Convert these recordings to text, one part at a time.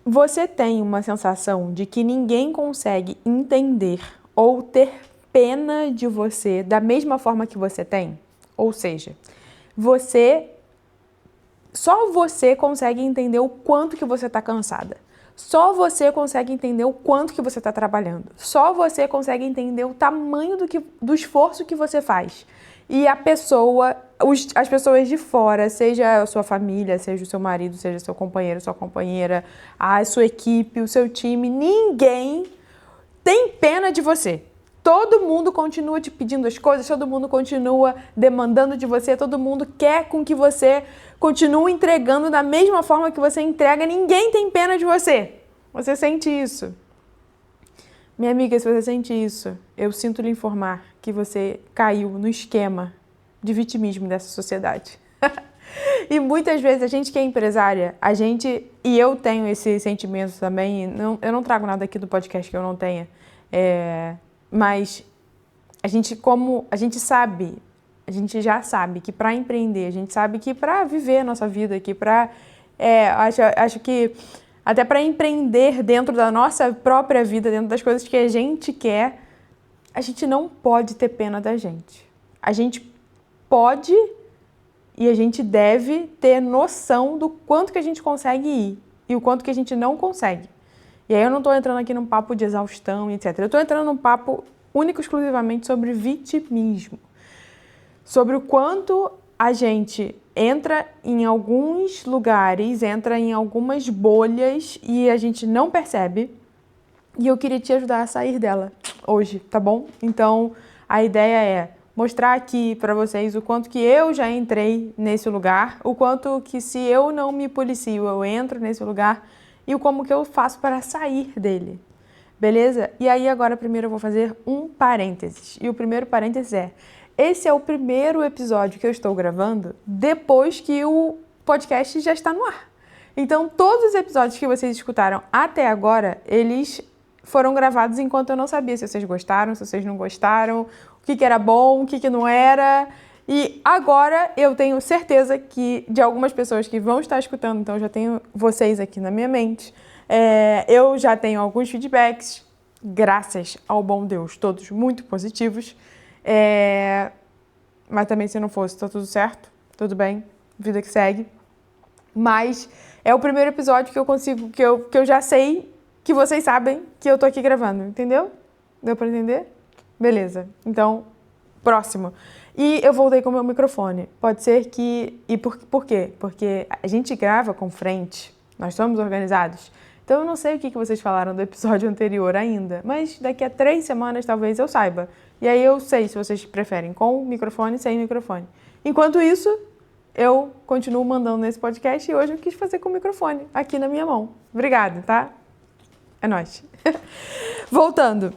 você tem uma sensação de que ninguém consegue entender ou ter pena de você da mesma forma que você tem? Ou seja, só você consegue entender o quanto que você está cansada. Só você consegue entender o quanto que você está trabalhando. Só você consegue entender o tamanho do esforço que você faz. E as pessoas de fora, seja a sua família, seja o seu marido, seja seu companheiro, sua companheira, a sua equipe, o seu time, ninguém tem pena de você. Todo mundo continua te pedindo as coisas, todo mundo continua demandando de você, todo mundo quer com que você continue entregando da mesma forma que você entrega. Ninguém tem pena de você. Você sente isso? Minha amiga, se você sente isso, eu sinto lhe informar que você caiu no esquema de vitimismo dessa sociedade. E muitas vezes a gente que é empresária, e eu tenho esse sentimento também, eu não trago nada aqui do podcast que eu não tenha, mas a gente já sabe que para empreender, a gente sabe que para viver a nossa vida, que acho que até para empreender dentro da nossa própria vida, dentro das coisas que a gente quer, a gente não pode ter pena da gente. A gente pode e a gente deve ter noção do quanto que a gente consegue ir e o quanto que a gente não consegue. E aí eu não estou entrando aqui num papo de exaustão, etc. Eu estou entrando num papo único e exclusivamente sobre vitimismo. Sobre o quanto a gente entra em alguns lugares, entra em algumas bolhas e a gente não percebe. E eu queria te ajudar a sair dela hoje, tá bom? Então, a ideia é mostrar aqui para vocês o quanto que eu já entrei nesse lugar, o quanto que se eu não me policio, eu entro nesse lugar e o como que eu faço para sair dele, beleza? E aí agora primeiro eu vou fazer um parênteses. E o primeiro parênteses esse é o primeiro episódio que eu estou gravando depois que o podcast já está no ar. Então todos os episódios que vocês escutaram até agora, eles foram gravados enquanto eu não sabia se vocês gostaram, se vocês não gostaram, o que era bom, o que não era. E agora eu tenho certeza que de algumas pessoas que vão estar escutando, então eu já tenho vocês aqui na minha mente, eu já tenho alguns feedbacks, graças ao bom Deus, todos muito positivos. Mas também se não fosse, tá tudo certo, tudo bem, vida que segue. Mas é o primeiro episódio que eu consigo, que eu já sei que vocês sabem que eu tô aqui gravando, entendeu? Deu pra entender? Beleza, então, próximo. E eu voltei com o meu microfone. Pode ser que... E por quê? Porque a gente grava com frente, nós somos organizados. Então eu não sei o que vocês falaram do episódio anterior ainda, mas daqui a 3 semanas talvez eu saiba. E aí eu sei se vocês preferem com microfone, sem microfone. Enquanto isso, eu continuo mandando nesse podcast e hoje eu quis fazer com o microfone aqui na minha mão. Obrigada, tá? É nóis. Voltando.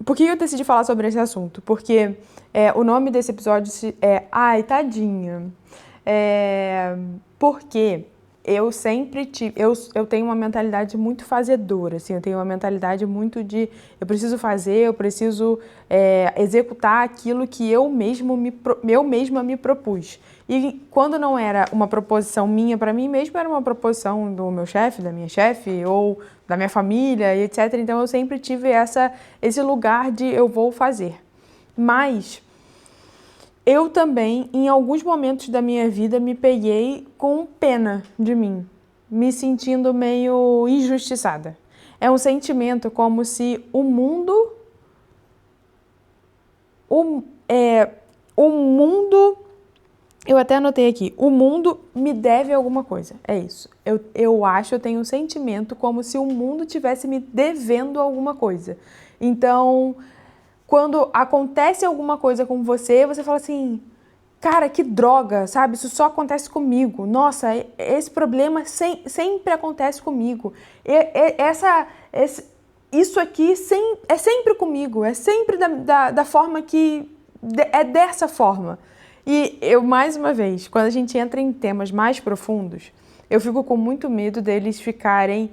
Por que eu decidi falar sobre esse assunto? Porque o nome desse episódio é Ai, tadinha. Porque eu sempre tive... Eu tenho uma mentalidade muito fazedora, assim, eu tenho uma mentalidade muito de... Eu preciso fazer, eu preciso executar aquilo que eu mesma me propus. E quando não era uma proposição minha para mim mesma, era uma proposição do meu chefe, da minha chefe, ou da minha família, etc. Então eu sempre tive esse lugar de eu vou fazer. Mas eu também, em alguns momentos da minha vida, me peguei com pena de mim, me sentindo meio injustiçada. É um sentimento como se o mundo... Eu até anotei aqui, o mundo me deve alguma coisa, é isso. Eu tenho um sentimento como se o mundo tivesse me devendo alguma coisa. Então, quando acontece alguma coisa com você, você fala assim, cara, que droga, sabe? Isso só acontece comigo. Nossa, esse problema sempre acontece comigo. Isso aqui é sempre comigo, é sempre da forma que... É dessa forma. E eu, mais uma vez, quando a gente entra em temas mais profundos, eu fico com muito medo deles ficarem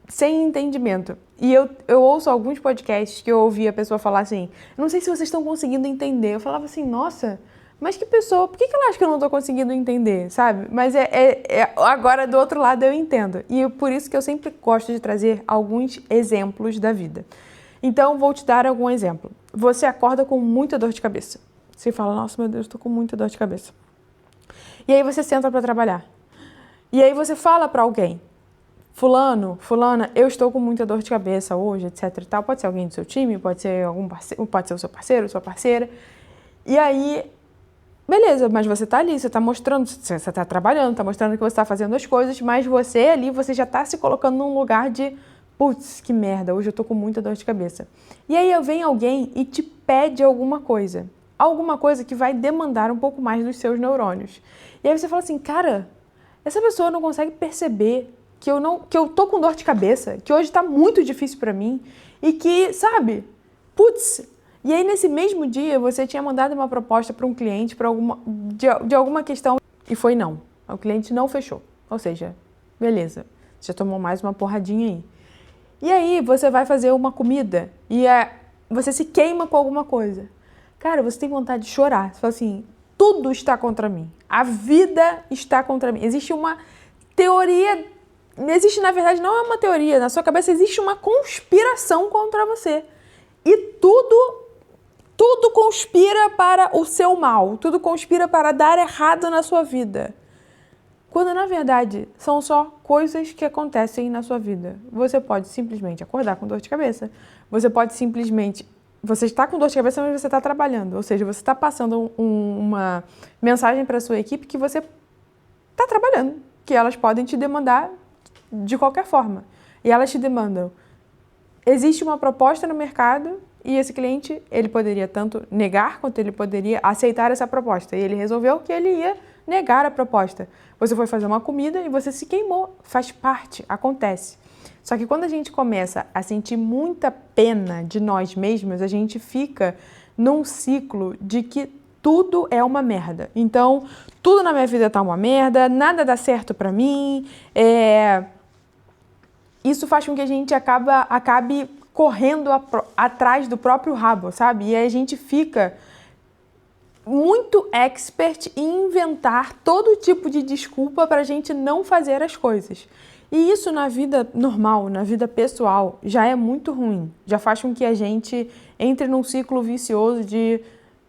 sem entendimento. E eu ouço alguns podcasts que eu ouvi a pessoa falar assim, não sei se vocês estão conseguindo entender. Eu falava assim, nossa, Mas que pessoa, por que ela acha que eu não tô conseguindo entender, sabe? Mas agora do outro lado eu entendo. E por isso que eu sempre gosto de trazer alguns exemplos da vida. Então, vou te dar algum exemplo. Você acorda com muita dor de cabeça. Você fala, nossa, meu Deus, tô com muita dor de cabeça. E aí você senta para trabalhar. E aí você fala para alguém, fulano, fulana, eu estou com muita dor de cabeça hoje, etc e tal. Pode ser alguém do seu time, pode ser algum parceiro, pode ser o seu parceiro, sua parceira. E aí, beleza, mas você tá ali, você tá mostrando, você tá trabalhando, tá mostrando que você tá fazendo as coisas, mas você ali, você já tá se colocando num lugar de, putz, que merda, hoje eu tô com muita dor de cabeça. E aí vem alguém e te pede alguma coisa que vai demandar um pouco mais dos seus neurônios. E aí você fala assim, cara, essa pessoa não consegue perceber que eu tô com dor de cabeça, que hoje tá muito difícil pra mim e que, sabe, putz. E aí nesse mesmo dia você tinha mandado uma proposta para um cliente de alguma questão e foi não. O cliente não fechou. Ou seja, beleza, você já tomou mais uma porradinha aí. E aí você vai fazer uma comida e você se queima com alguma coisa. Cara, você tem vontade de chorar. Você fala assim, tudo está contra mim. A vida está contra mim. Existe uma teoria, na verdade, não é uma teoria. Na sua cabeça existe uma conspiração contra você. E tudo conspira para o seu mal. Tudo conspira para dar errado na sua vida. Quando, na verdade, são só coisas que acontecem na sua vida. Você pode simplesmente acordar com dor de cabeça. Você pode simplesmente... Você está com dor de cabeça, mas você está trabalhando. Ou seja, você está passando uma mensagem para a sua equipe que você está trabalhando. Que elas podem te demandar de qualquer forma. E elas te demandam. Existe uma proposta no mercado e esse cliente, ele poderia tanto negar quanto ele poderia aceitar essa proposta. E ele resolveu que ele ia negar a proposta. Você foi fazer uma comida e você se queimou. Faz parte, acontece. Só que quando a gente começa a sentir muita pena de nós mesmos, a gente fica num ciclo de que tudo é uma merda. Então, tudo na minha vida tá uma merda, nada dá certo pra mim. Isso faz com que a gente acabe correndo atrás do próprio rabo, sabe? E aí a gente fica muito expert em inventar todo tipo de desculpa pra gente não fazer as coisas. E isso na vida normal, na vida pessoal, já é muito ruim. Já faz com que a gente entre num ciclo vicioso de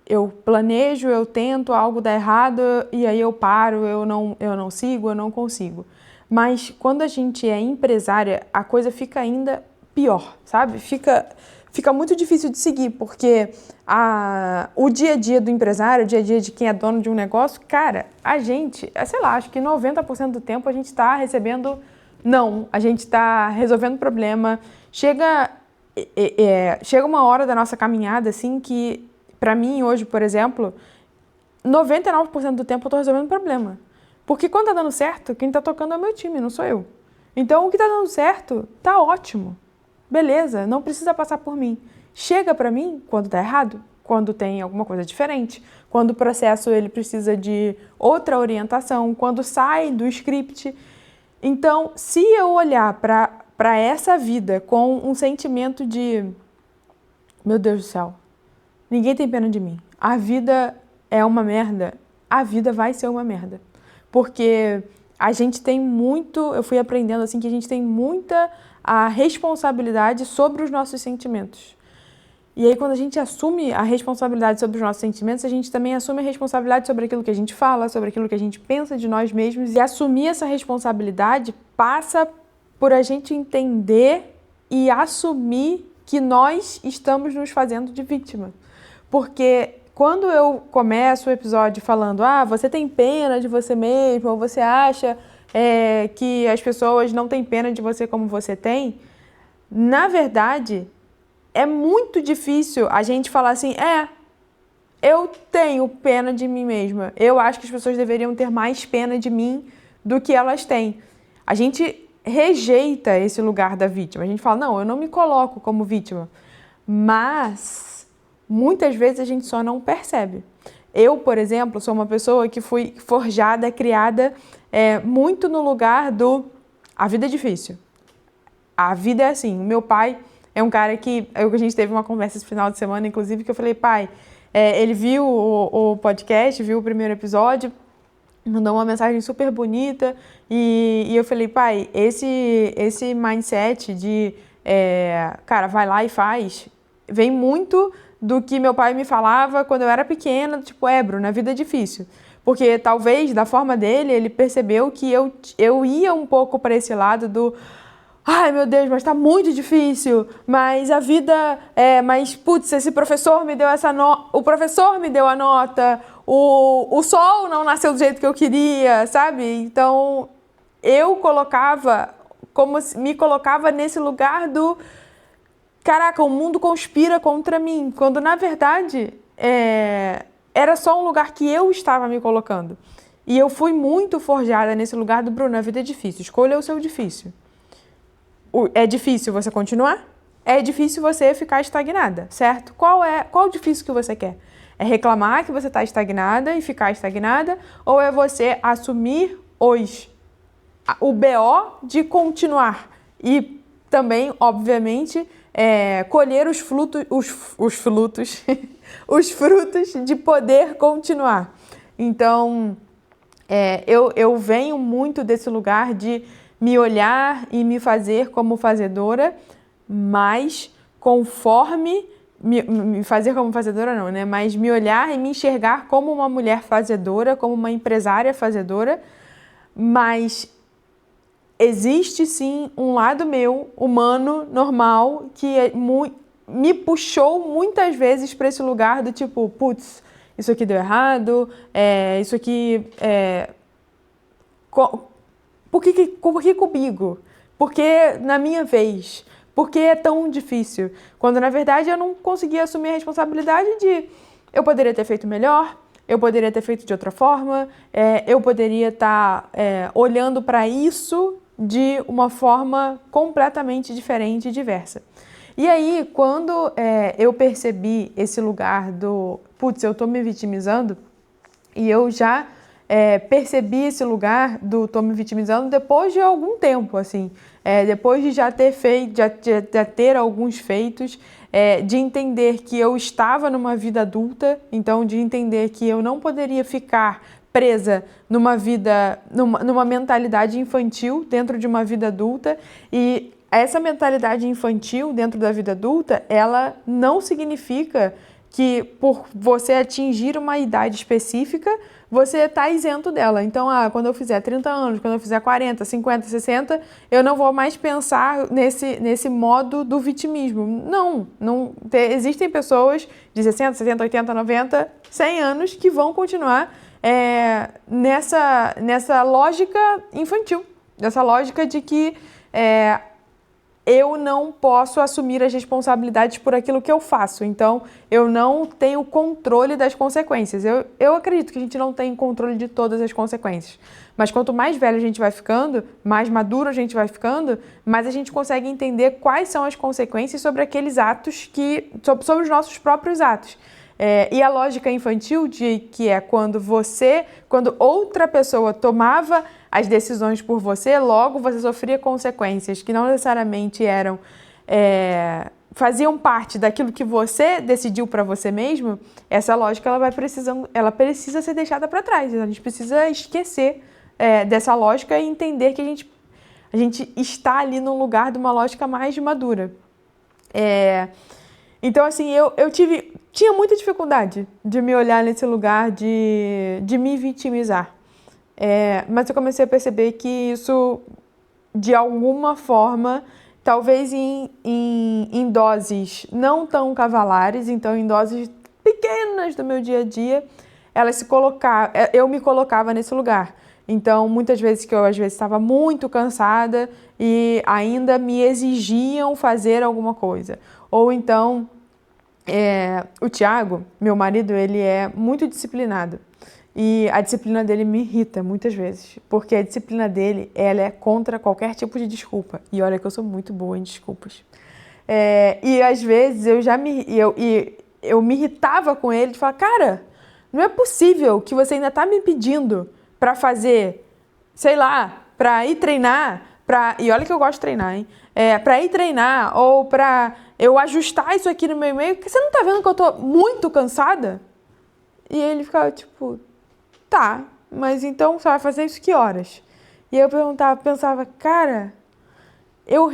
eu planejo, eu tento, algo dá errado e aí eu paro, eu não sigo, eu não consigo. Mas quando a gente é empresária, a coisa fica ainda pior, sabe? Fica muito difícil de seguir, porque o dia a dia do empresário, o dia a dia de quem é dono de um negócio, cara, a gente, sei lá, acho que 90% do tempo a gente está recebendo não, a gente está resolvendo problema. Chega uma hora da nossa caminhada, assim, que pra mim hoje, por exemplo, 99% do tempo eu tô resolvendo problema. Porque quando tá dando certo, quem tá tocando é o meu time, não sou eu. Então o que tá dando certo, tá ótimo. Beleza, não precisa passar por mim. Chega pra mim quando tá errado, quando tem alguma coisa diferente, quando o processo ele precisa de outra orientação, quando sai do script. Então, se eu olhar para essa vida com um sentimento de meu Deus do céu, ninguém tem pena de mim, a vida é uma merda, a vida vai ser uma merda. Porque a gente tem eu fui aprendendo assim que a gente tem muita a responsabilidade sobre os nossos sentimentos. E aí, quando a gente assume a responsabilidade sobre os nossos sentimentos, a gente também assume a responsabilidade sobre aquilo que a gente fala, sobre aquilo que a gente pensa de nós mesmos. E assumir essa responsabilidade passa por a gente entender e assumir que nós estamos nos fazendo de vítima. Porque quando eu começo o episódio falando, você tem pena de você mesmo, ou você acha que as pessoas não têm pena de você como você tem, na verdade... É muito difícil a gente falar assim, eu tenho pena de mim mesma. Eu acho que as pessoas deveriam ter mais pena de mim do que elas têm. A gente rejeita esse lugar da vítima. A gente fala, não, eu não me coloco como vítima. Mas, muitas vezes a gente só não percebe. Eu, por exemplo, sou uma pessoa que fui forjada, criada muito no lugar a vida é difícil. A vida é assim. O meu pai... É um cara que a gente teve uma conversa esse final de semana, inclusive, que eu falei, pai, Ele viu o podcast, viu o primeiro episódio, mandou uma mensagem super bonita e eu falei, pai, esse mindset de, cara, vai lá e faz, vem muito do que meu pai me falava quando eu era pequena, tipo, Bruna, a vida é difícil. Porque talvez, da forma dele, ele percebeu que eu ia um pouco para esse lado do ai, meu Deus, mas tá muito difícil, mas a vida mas putz, esse professor me deu essa nota, o professor me deu a nota, o sol não nasceu do jeito que eu queria, sabe? Então, me colocava nesse lugar do caraca, o mundo conspira contra mim, quando na verdade era só um lugar que eu estava me colocando. E eu fui muito forjada nesse lugar do Bruno, a vida é difícil, escolha o seu difícil. É difícil você continuar? É difícil você ficar estagnada, certo? Qual o difícil que você quer? É reclamar que você está estagnada e ficar estagnada? Ou é você assumir o BO de continuar? E também, obviamente, colher os frutos os frutos de poder continuar. Então, eu venho muito desse lugar de me olhar e me fazer como fazedora, mas conforme... Me fazer como fazedora não, né? Mas me olhar e me enxergar como uma mulher fazedora, como uma empresária fazedora, mas existe sim um lado meu, humano, normal, que me puxou muitas vezes para esse lugar do tipo, putz, isso aqui deu errado, isso aqui... Por que comigo? Por que na minha vez? Por que é tão difícil? Quando, na verdade, eu não conseguia assumir a responsabilidade de eu poderia ter feito melhor, eu poderia ter feito de outra forma, eu poderia estar olhando para isso de uma forma completamente diferente e diversa. E aí, quando eu percebi esse lugar do putz, eu estou me vitimizando, e eu já percebi esse lugar do estou me vitimizando depois de algum tempo, assim, depois de já ter feito, já ter alguns feitos, de entender que eu estava numa vida adulta, então de entender que eu não poderia ficar presa numa mentalidade infantil dentro de uma vida adulta, e essa mentalidade infantil dentro da vida adulta, ela não significa que por você atingir uma idade específica, você está isento dela. Então, quando eu fizer 30 anos, quando eu fizer 40, 50, 60, eu não vou mais pensar nesse modo do vitimismo. Não. Existem pessoas de 60, 70, 80, 90, 100 anos que vão continuar nessa lógica infantil, nessa lógica de que eu não posso assumir as responsabilidades por aquilo que eu faço. Então, eu não tenho controle das consequências. Eu acredito que a gente não tem controle de todas as consequências. Mas quanto mais velho a gente vai ficando, mais maduro a gente vai ficando, mais a gente consegue entender quais são as consequências sobre aqueles atos sobre os nossos próprios atos. E a lógica infantil que é quando outra pessoa tomava as decisões por você, logo você sofria consequências que não necessariamente faziam parte daquilo que você decidiu para você mesmo. Essa lógica ela precisa ser deixada para trás. A gente precisa esquecer dessa lógica e entender que a gente está ali no lugar de uma lógica mais madura. Então, assim, eu tinha muita dificuldade de me olhar nesse lugar de me vitimizar. Mas eu comecei a perceber que isso, de alguma forma, talvez em doses não tão cavalares, então em doses pequenas do meu dia a dia, eu me colocava nesse lugar. Então, muitas vezes que eu às vezes estava muito cansada e ainda me exigiam fazer alguma coisa. Ou então, o Thiago, meu marido, ele é muito disciplinado. E a disciplina dele me irrita muitas vezes, porque a disciplina dele, ela é contra qualquer tipo de desculpa. E olha que eu sou muito boa em desculpas. E às vezes eu me irritava com ele, de falar, cara, não é possível que você ainda está me pedindo para fazer, sei lá, para ir treinar, e olha que eu gosto de treinar, hein? Para ir treinar ou para eu ajustar isso aqui no meu e-mail, porque você não tá vendo que eu tô muito cansada? E ele ficava tipo, tá, mas então você vai fazer isso que horas? E eu pensava, cara, eu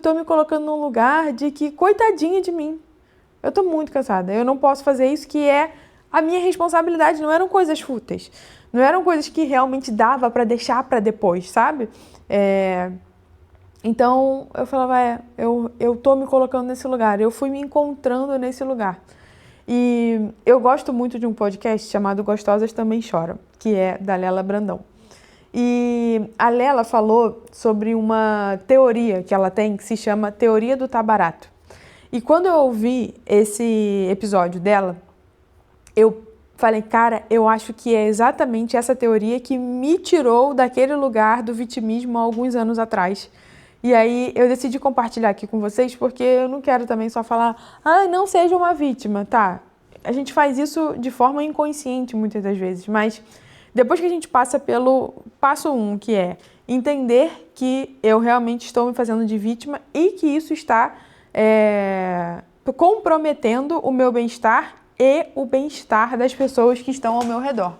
tô me colocando num lugar de que, coitadinha de mim, eu tô muito cansada, eu não posso fazer isso que é a minha responsabilidade, não eram coisas fúteis, não eram coisas que realmente dava pra deixar pra depois, sabe? Então, eu falava, eu tô me colocando nesse lugar, eu fui me encontrando nesse lugar. E eu gosto muito de um podcast chamado Gostosas Também Choram, que é da Lela Brandão. E a Lela falou sobre uma teoria que ela tem, que se chama Teoria do Tá Barato. E quando eu ouvi esse episódio dela, eu falei, cara, eu acho que é exatamente essa teoria que me tirou daquele lugar do vitimismo há alguns anos atrás. E aí eu decidi compartilhar aqui com vocês, porque eu não quero também só falar, não seja uma vítima, tá? A gente faz isso de forma inconsciente muitas das vezes, mas depois que a gente passa pelo passo 1, que é entender que eu realmente estou me fazendo de vítima e que isso está comprometendo o meu bem-estar e o bem-estar das pessoas que estão ao meu redor.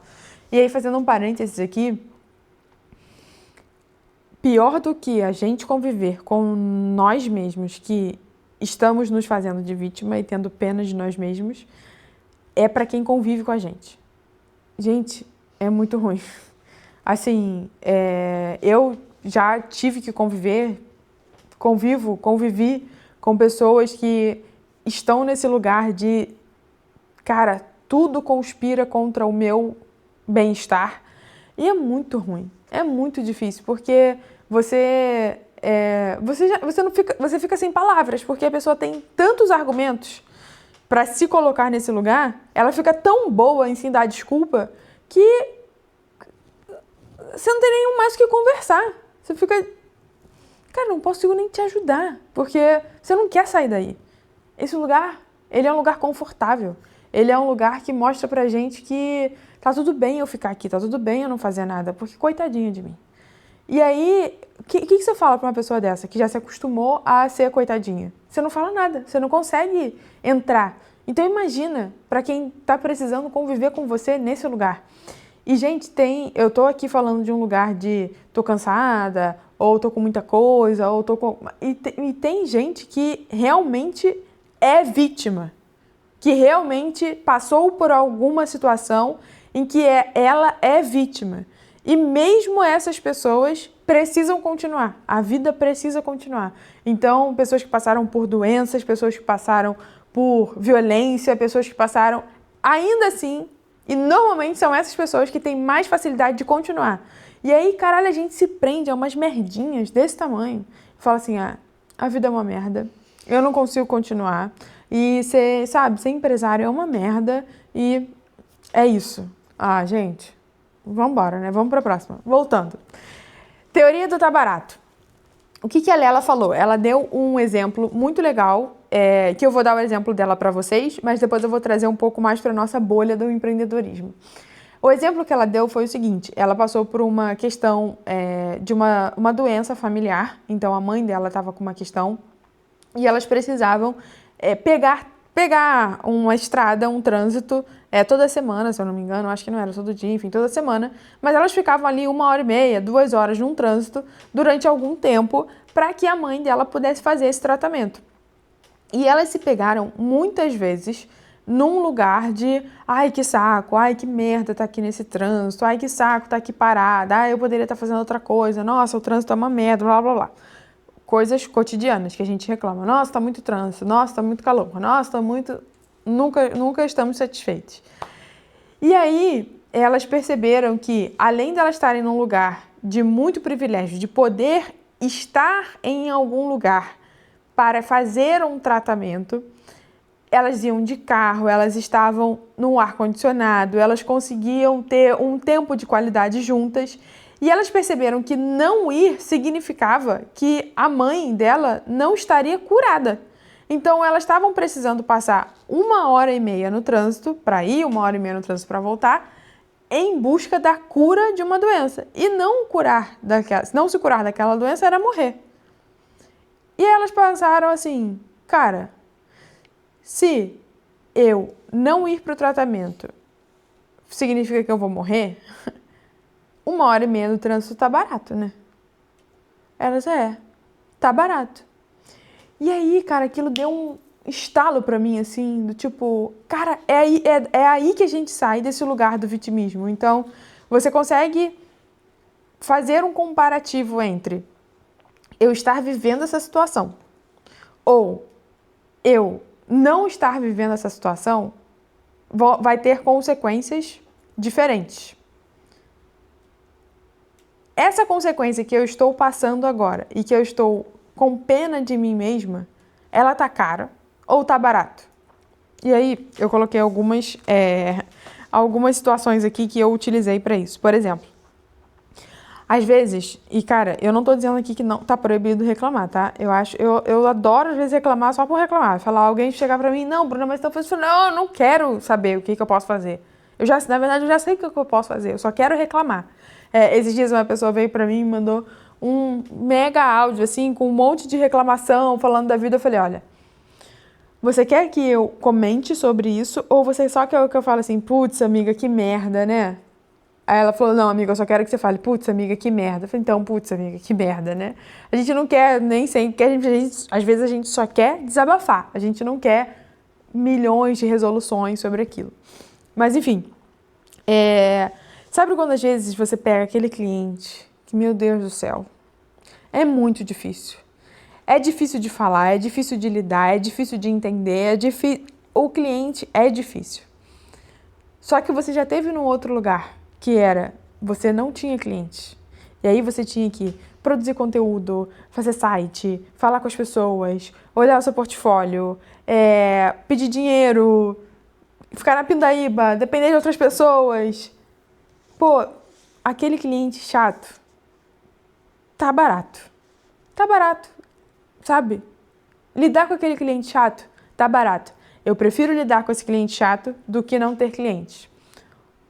E aí, fazendo um parênteses aqui, pior do que a gente conviver com nós mesmos, que estamos nos fazendo de vítima e tendo pena de nós mesmos, é para quem convive com a gente. Gente, é muito ruim. Assim, eu já tive que convivi com pessoas que estão nesse lugar de, cara, tudo conspira contra o meu bem-estar. E é muito ruim, é muito difícil, porque você fica sem palavras, porque a pessoa tem tantos argumentos para se colocar nesse lugar, ela fica tão boa em se dar desculpa que você não tem nem mais o que conversar. Você fica, cara, não consigo nem te ajudar, porque você não quer sair daí. Esse lugar, ele é um lugar confortável. Ele é um lugar que mostra pra gente que tá tudo bem eu ficar aqui, tá tudo bem eu não fazer nada, porque coitadinha de mim. E aí, o que você fala pra uma pessoa dessa, que já se acostumou a ser coitadinha? Você não fala nada, você não consegue entrar. Então imagina pra quem tá precisando conviver com você nesse lugar. E, gente, eu tô aqui falando de um lugar de tô cansada, ou tô com muita coisa, ou tô com... E tem gente que realmente é vítima, que realmente passou por alguma situação em que ela é vítima. E mesmo essas pessoas precisam continuar, a vida precisa continuar. Então, pessoas que passaram por doenças, pessoas que passaram por violência, pessoas que passaram, ainda assim, e normalmente são essas pessoas que têm mais facilidade de continuar. E aí, caralho, a gente se prende a umas merdinhas desse tamanho. Fala assim, a vida é uma merda, eu não consigo continuar. E ser empresário é uma merda e é isso. Gente, vambora, né? Vamos pra próxima. Voltando. Teoria do tá barato. O que a Lela falou? Ela deu um exemplo muito legal, que eu vou dar o exemplo dela para vocês, mas depois eu vou trazer um pouco mais para nossa bolha do empreendedorismo. O exemplo que ela deu foi o seguinte, ela passou por uma questão de uma doença familiar, então a mãe dela estava com uma questão e elas precisavam pegar uma estrada, um trânsito, toda semana, se eu não me engano, acho que não era todo dia, enfim, toda semana, mas elas ficavam ali 1h30, 2 horas num trânsito durante algum tempo para que a mãe dela pudesse fazer esse tratamento. E elas se pegaram muitas vezes num lugar de, ai que saco, ai que merda tá aqui nesse trânsito, ai que saco tá aqui parada, eu poderia estar fazendo outra coisa, nossa, o trânsito é uma merda, blá blá blá. Coisas cotidianas que a gente reclama. Nossa, tá muito trânsito. Nossa, tá muito calor. Nossa, tá muito... Nunca estamos satisfeitos. E aí, elas perceberam que, além de elas estarem num lugar de muito privilégio, de poder estar em algum lugar para fazer um tratamento, elas iam de carro, elas estavam no ar-condicionado, elas conseguiam ter um tempo de qualidade juntas. E elas perceberam que não ir significava que a mãe dela não estaria curada. Então, elas estavam precisando passar 1h30 no trânsito para ir, 1h30 no trânsito para voltar, em busca da cura de uma doença. E não se curar daquela doença era morrer. E elas pensaram assim, cara, se eu não ir pro tratamento significa que eu vou morrer, 1h30 do trânsito tá barato, né? Ela já tá barato. E aí, cara, aquilo deu um estalo pra mim, assim, do tipo, cara, é aí que a gente sai desse lugar do vitimismo. Então, você consegue fazer um comparativo entre eu estar vivendo essa situação ou eu não estar vivendo essa situação, vai ter consequências diferentes. Essa consequência que eu estou passando agora e que eu estou com pena de mim mesma, ela tá cara ou tá barato? E aí eu coloquei algumas situações aqui que eu utilizei para isso. Por exemplo, às vezes, e cara, eu não tô dizendo aqui que não tá proibido reclamar, tá? Eu adoro às vezes reclamar só por reclamar. Falar, alguém chegar pra mim, não, Bruna, mas então faz isso. Não, eu não quero saber o que eu posso fazer. Na verdade, eu já sei o que eu posso fazer, eu só quero reclamar. Esses dias uma pessoa veio pra mim e mandou um mega áudio, assim, com um monte de reclamação, falando da vida. Eu falei, olha, você quer que eu comente sobre isso ou você só quer que eu fale assim, putz, amiga, que merda, né? Aí ela falou, não, amiga, eu só quero que você fale, putz, amiga, que merda. Eu falei, então, putz, amiga, que merda, né? A gente não quer nem sempre, porque às vezes a gente só quer desabafar. A gente não quer milhões de resoluções sobre aquilo. Mas, enfim, sabe quando às vezes você pega aquele cliente que, meu Deus do céu, é muito difícil. É difícil de falar, é difícil de lidar, é difícil de entender, o cliente é difícil. Só que você já teve num outro lugar, que era, você não tinha cliente. E aí você tinha que produzir conteúdo, fazer site, falar com as pessoas, olhar o seu portfólio, pedir dinheiro, ficar na pindaíba, depender de outras pessoas. Pô, aquele cliente chato, tá barato. Tá barato, sabe? Lidar com aquele cliente chato, tá barato. Eu prefiro lidar com esse cliente chato do que não ter clientes.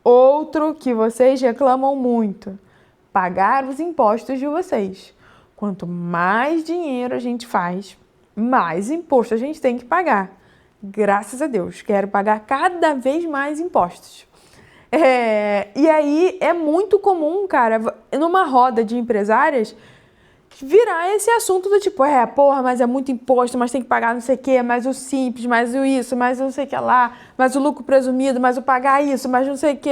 Outro que vocês reclamam muito, pagar os impostos de vocês. Quanto mais dinheiro a gente faz, mais imposto a gente tem que pagar. Graças a Deus, quero pagar cada vez mais impostos. E aí é muito comum, cara, numa roda de empresárias, virar esse assunto do tipo, porra, mas é muito imposto, mas tem que pagar não sei o que, mais o simples, mais o isso, mais não sei o que lá, mais o lucro presumido, mais o pagar isso, mais não sei o que.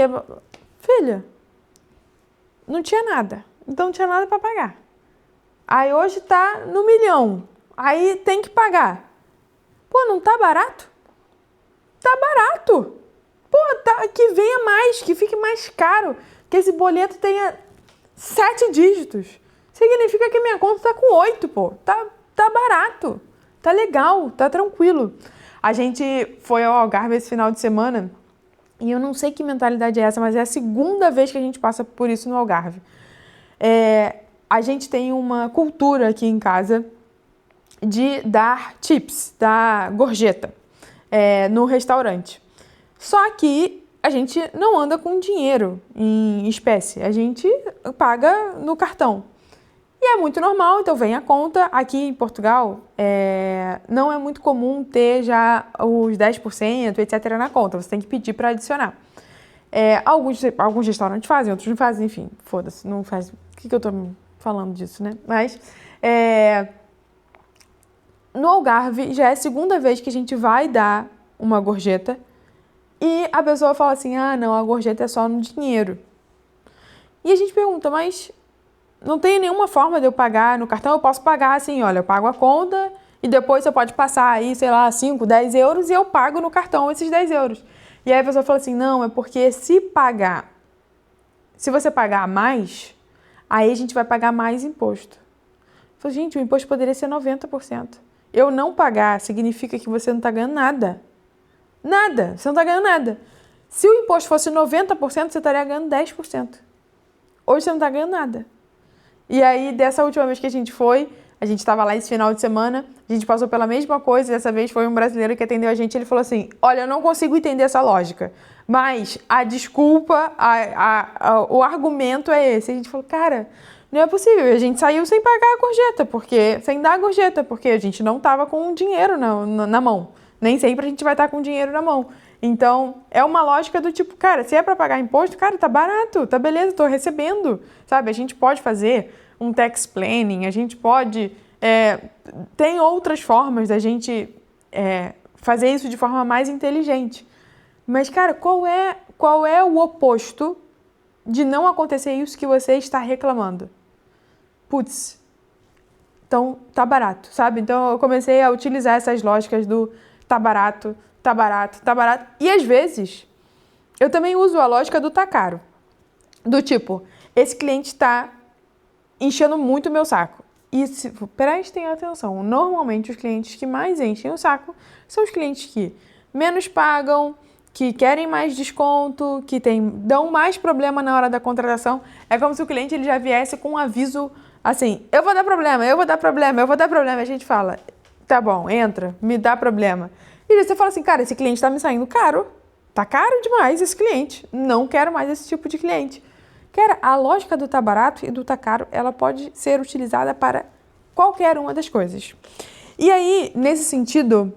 Filha, não tinha nada. Então não tinha nada para pagar. Aí hoje tá no 1 milhão. Aí tem que pagar. Pô, não tá barato? Tá barato. Pô, que venha mais, que fique mais caro, que esse boleto tenha 7 dígitos. Significa que minha conta tá com 8, pô. Tá barato. Tá legal, tá tranquilo. A gente foi ao Algarve esse final de semana e eu não sei que mentalidade é essa, mas é a segunda vez que a gente passa por isso no Algarve. A gente tem uma cultura aqui em casa de dar tips, dar gorjeta no restaurante. Só que a gente não anda com dinheiro em espécie, a gente paga no cartão. E é muito normal, então vem a conta. Aqui em Portugal, não é muito comum ter já os 10%, etc. na conta. Você tem que pedir para adicionar. Alguns restaurantes fazem, outros não fazem, enfim, foda-se, não faz. Por que eu tô falando disso, né? Mas, no Algarve, já é a segunda vez que a gente vai dar uma gorjeta e a pessoa fala assim, não, a gorjeta é só no dinheiro. E a gente pergunta, mas não tem nenhuma forma de eu pagar no cartão? Eu posso pagar assim, olha, eu pago a conta e depois você pode passar aí, sei lá, 5, 10 euros e eu pago no cartão esses 10 euros. E aí a pessoa fala assim, não, é porque se você pagar mais, aí a gente vai pagar mais imposto. Eu falo, gente, o imposto poderia ser 90%. Eu não pagar significa que você não está ganhando nada. Nada, você não está ganhando nada. Se o imposto fosse 90%, você estaria ganhando 10%. Hoje você não está ganhando nada. E aí, dessa última vez que a gente estava lá esse final de semana, a gente passou pela mesma coisa, dessa vez foi um brasileiro que atendeu a gente, ele falou assim, olha, eu não consigo entender essa lógica, mas a desculpa, o argumento é esse. A gente falou, cara, Não é possível. E a gente saiu sem pagar a gorjeta, sem dar a gorjeta, porque a gente não tava com dinheiro na mão. Nem sempre a gente vai estar com dinheiro na mão. Então, é uma lógica do tipo, cara, se é para pagar imposto, cara, tá barato, tá beleza, tô recebendo, sabe? A gente pode fazer um tax planning, a gente pode... tem outras formas da gente fazer isso de forma mais inteligente. Mas, cara, qual é o oposto de não acontecer isso que você está reclamando? Putz, então tá barato, sabe? Então eu comecei a utilizar essas lógicas do tá barato, tá barato, tá barato. E às vezes eu também uso a lógica do tá caro. Do tipo, esse cliente está enchendo muito o meu saco. E prestem atenção, normalmente os clientes que mais enchem o saco são os clientes que menos pagam, que querem mais desconto, que dão mais problema na hora da contratação. É como se o cliente ele já viesse com um aviso assim, eu vou dar problema, eu vou dar problema, eu vou dar problema. A gente fala, tá bom, entra, me dá problema. E você fala assim, cara, esse cliente tá me saindo caro. Tá caro demais esse cliente. Não quero mais esse tipo de cliente. Cara, a lógica do tá barato e do tá caro, ela pode ser utilizada para qualquer uma das coisas. E aí, nesse sentido,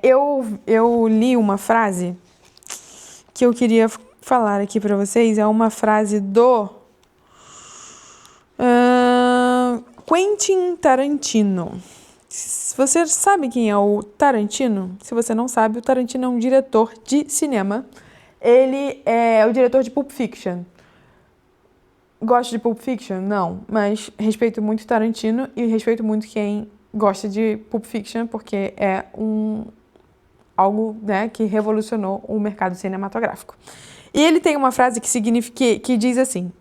eu li uma frase que eu queria falar aqui para vocês. É uma frase do Quentin Tarantino. Você sabe quem é o Tarantino? Se você não sabe, o Tarantino é um diretor de cinema. Ele é o diretor de Pulp Fiction. Gosto de Pulp Fiction? Não, mas respeito muito Tarantino e respeito muito quem gosta de Pulp Fiction, porque é algo, né, que revolucionou o mercado cinematográfico. E ele tem uma frase que diz assim,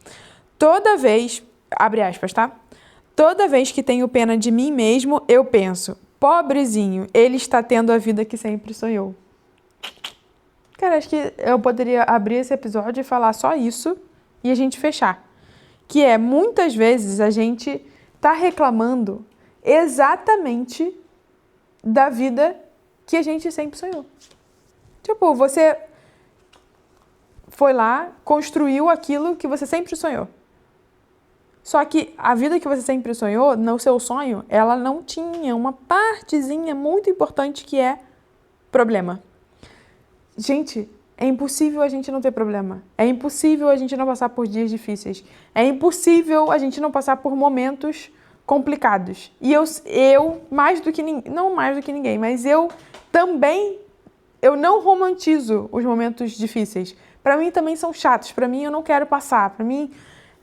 toda vez, abre aspas, tá? Toda vez que tenho pena de mim mesmo, eu penso, pobrezinho, ele está tendo a vida que sempre sonhou. Cara, acho que eu poderia abrir esse episódio e falar só isso e a gente fechar. Que muitas vezes a gente tá reclamando exatamente da vida que a gente sempre sonhou. Tipo, você foi lá, construiu aquilo que você sempre sonhou. Só que a vida que você sempre sonhou, no seu sonho, ela não tinha uma partezinha muito importante que é problema. Gente, é impossível a gente não ter problema. É impossível a gente não passar por dias difíceis. É impossível a gente não passar por momentos complicados. E eu mais do que ninguém, não mais do que ninguém, mas eu também, eu não romantizo os momentos difíceis. Para mim também são chatos, para mim eu não quero passar, para mim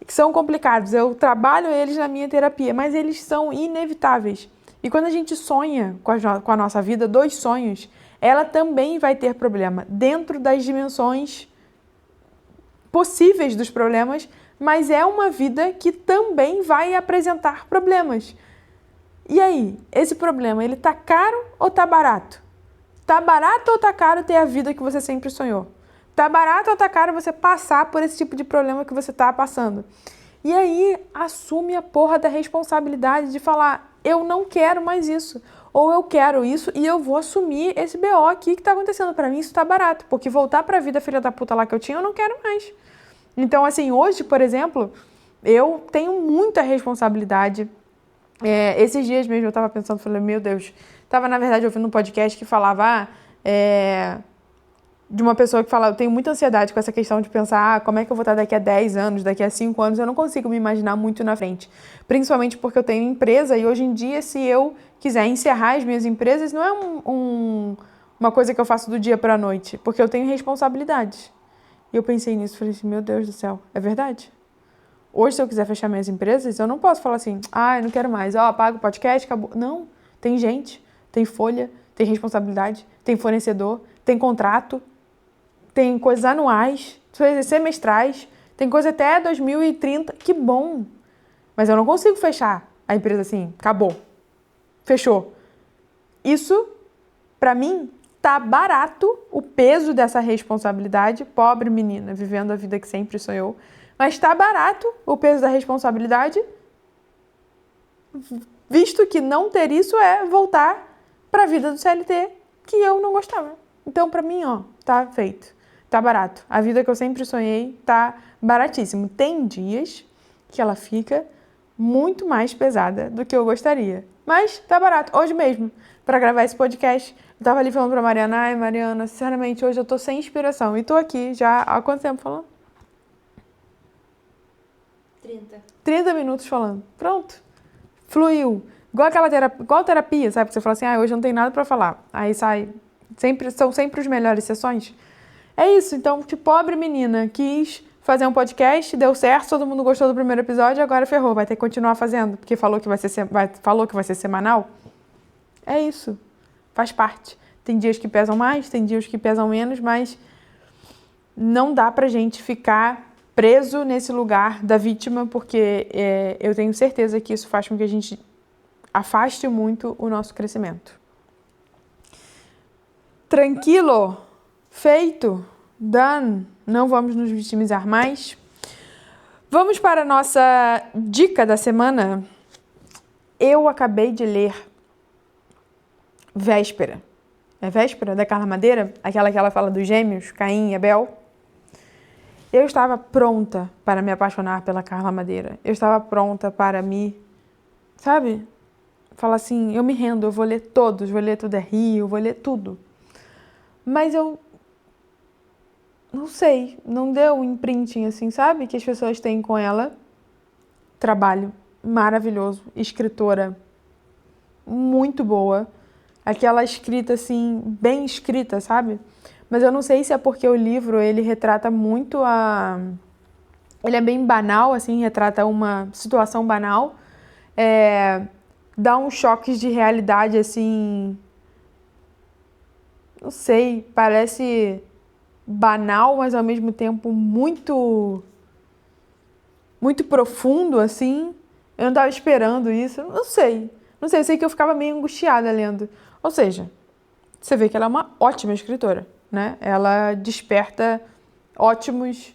são complicados. Eu trabalho eles na minha terapia, mas eles são inevitáveis. E quando a gente sonha com a nossa vida, 2 sonhos, ela também vai ter problema dentro das dimensões possíveis dos problemas, mas é uma vida que também vai apresentar problemas. E aí, esse problema, ele tá caro ou tá barato? Tá barato ou tá caro ter a vida que você sempre sonhou? Tá barato ou tá caro você passar por esse tipo de problema que você tá passando? E aí, assume a porra da responsabilidade de falar, eu não quero mais isso. Ou eu quero isso e eu vou assumir esse BO aqui que tá acontecendo. Pra mim isso tá barato, porque voltar pra vida filha da puta lá que eu tinha, eu não quero mais. Então, assim, hoje, por exemplo, eu tenho muita responsabilidade. Esses dias mesmo eu tava pensando, falei, meu Deus. Tava, na verdade, ouvindo um podcast que falava de uma pessoa que fala, eu tenho muita ansiedade com essa questão de pensar como é que eu vou estar daqui a 10 anos, daqui a 5 anos, eu não consigo me imaginar muito na frente. Principalmente porque eu tenho empresa e hoje em dia, se eu quiser encerrar as minhas empresas, não é uma coisa que eu faço do dia para a noite, porque eu tenho responsabilidades. E eu pensei nisso, falei assim, meu Deus do céu, é verdade? Hoje, se eu quiser fechar minhas empresas, eu não posso falar assim, eu não quero mais, apago o podcast, acabou. Não, tem gente, tem folha, tem responsabilidade, tem fornecedor, tem contrato, tem coisas anuais, coisas semestrais, tem coisa até 2030, que bom. Mas eu não consigo fechar a empresa assim, acabou, fechou. Isso, pra mim, tá barato o peso dessa responsabilidade, pobre menina, vivendo a vida que sempre sonhou, mas tá barato o peso da responsabilidade, visto que não ter isso é voltar pra vida do CLT, que eu não gostava. Então, pra mim, tá feito. Tá barato. A vida que eu sempre sonhei tá baratíssimo. Tem dias que ela fica muito mais pesada do que eu gostaria. Mas tá barato. Hoje mesmo, para gravar esse podcast, eu tava ali falando pra Mariana, ai, Mariana, sinceramente, hoje eu tô sem inspiração. E tô aqui já há quanto tempo falando? 30 minutos falando. Pronto. Fluiu. Igual terapia, sabe? Que você fala assim, hoje eu não tenho nada pra falar. Aí sai. São sempre as melhores sessões. É isso. Então, pobre menina, quis fazer um podcast, deu certo, todo mundo gostou do primeiro episódio, agora ferrou, vai ter que continuar fazendo, porque falou que vai ser semanal. É isso. Faz parte. Tem dias que pesam mais, tem dias que pesam menos, mas não dá pra gente ficar preso nesse lugar da vítima, porque eu tenho certeza que isso faz com que a gente afaste muito o nosso crescimento. Tranquilo? Feito? Done? Não vamos nos vitimizar mais. Vamos para a nossa dica da semana. Eu acabei de ler Véspera. É Véspera, da Carla Madeira? Aquela que ela fala dos gêmeos, Caim e Abel. Eu estava pronta para me apaixonar pela Carla Madeira. Eu estava pronta para sabe? Falar assim, eu me rendo, eu vou ler todos, vou ler Tudo é Rio, vou ler tudo. Mas eu não sei, não deu o imprinting assim, sabe? Que as pessoas têm com ela. Trabalho maravilhoso, escritora muito boa. Aquela escrita assim, bem escrita, sabe? Mas eu não sei se é porque o livro, ele retrata muito ele é bem banal, assim, retrata uma situação banal. Dá uns choques de realidade, assim, não sei, parece banal, mas ao mesmo tempo muito profundo, assim. Eu não estava esperando isso, não sei, eu sei que eu ficava meio angustiada lendo. Ou seja, você vê que ela é uma ótima escritora, né? Ela desperta ótimas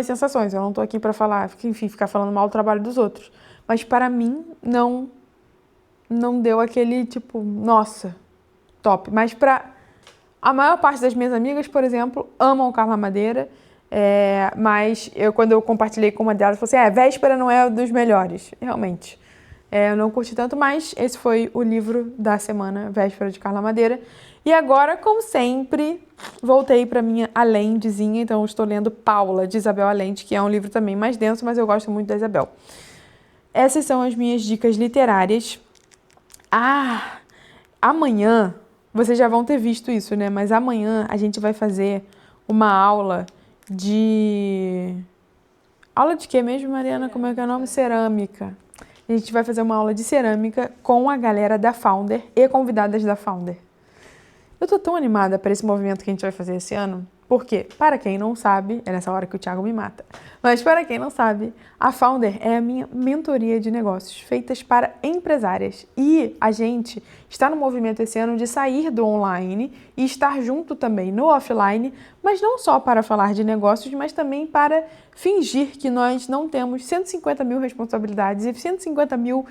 sensações. Eu não tô aqui para falar, enfim, ficar falando mal do trabalho dos outros. Mas para mim, não deu aquele nossa, top. Mas para a maior parte das minhas amigas, por exemplo, amam Carla Madeira. Mas quando eu compartilhei com uma delas, eu falei assim, Véspera não é dos melhores. Realmente. Eu não curti tanto, mas esse foi o livro da semana, Véspera, de Carla Madeira. E agora, como sempre, voltei para minha Allendezinha, então estou lendo Paula, de Isabel Allende, que é um livro também mais denso, mas eu gosto muito da Isabel. Essas são as minhas dicas literárias. Amanhã, vocês já vão ter visto isso, né? Mas amanhã a gente vai fazer uma aula de... Aula de quê mesmo, Mariana? Como é que é o nome? Cerâmica. A gente vai fazer uma aula de cerâmica com a galera da Founder e convidadas da Founder. Eu tô tão animada para esse movimento que a gente vai fazer esse ano, porque, para quem não sabe, é nessa hora que o Thiago me mata, mas para quem não sabe, a Founder é a minha mentoria de negócios, feitas para empresárias. E a gente está no movimento esse ano de sair do online e estar junto também no offline, mas não só para falar de negócios, mas também para fingir que nós não temos 150 mil responsabilidades e 150 mil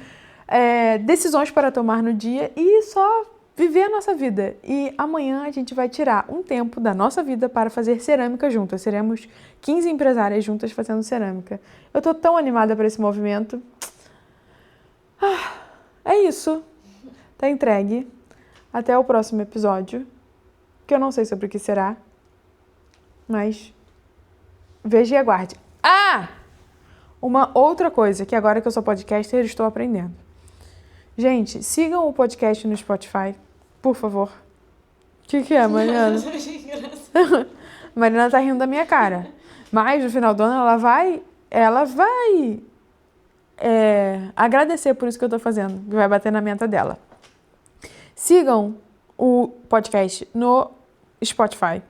decisões para tomar no dia e só viver a nossa vida. E amanhã a gente vai tirar um tempo da nossa vida para fazer cerâmica juntas. Seremos 15 empresárias juntas fazendo cerâmica. Eu tô tão animada para esse movimento. É isso. Tá entregue. Até o próximo episódio, que eu não sei sobre o que será, mas veja e aguarde. Uma outra coisa, que agora que eu sou podcaster, estou aprendendo. Gente, sigam o podcast no Spotify, por favor. O que é, Mariana? Mariana tá rindo da minha cara. Mas no final do ano ela vai agradecer por isso que eu tô fazendo. Vai bater na meta dela. Sigam o podcast no Spotify.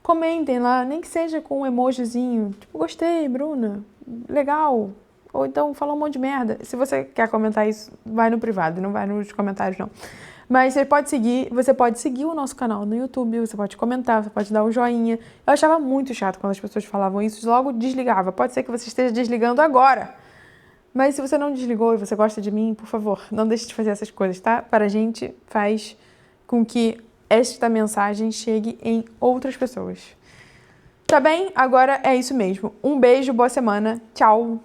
Comentem lá, nem que seja com um emojizinho. Gostei, Bruna. Legal. Ou então fala um monte de merda. Se você quer comentar isso, vai no privado, não vai nos comentários, não. Mas você pode seguir o nosso canal no YouTube, você pode comentar, você pode dar um joinha. Eu achava muito chato quando as pessoas falavam isso, logo desligava. Pode ser que você esteja desligando agora. Mas se você não desligou e você gosta de mim, por favor, não deixe de fazer essas coisas, tá? Para a gente faz com que esta mensagem chegue em outras pessoas. Tá bem? Agora é isso mesmo. Um beijo, boa semana. Tchau!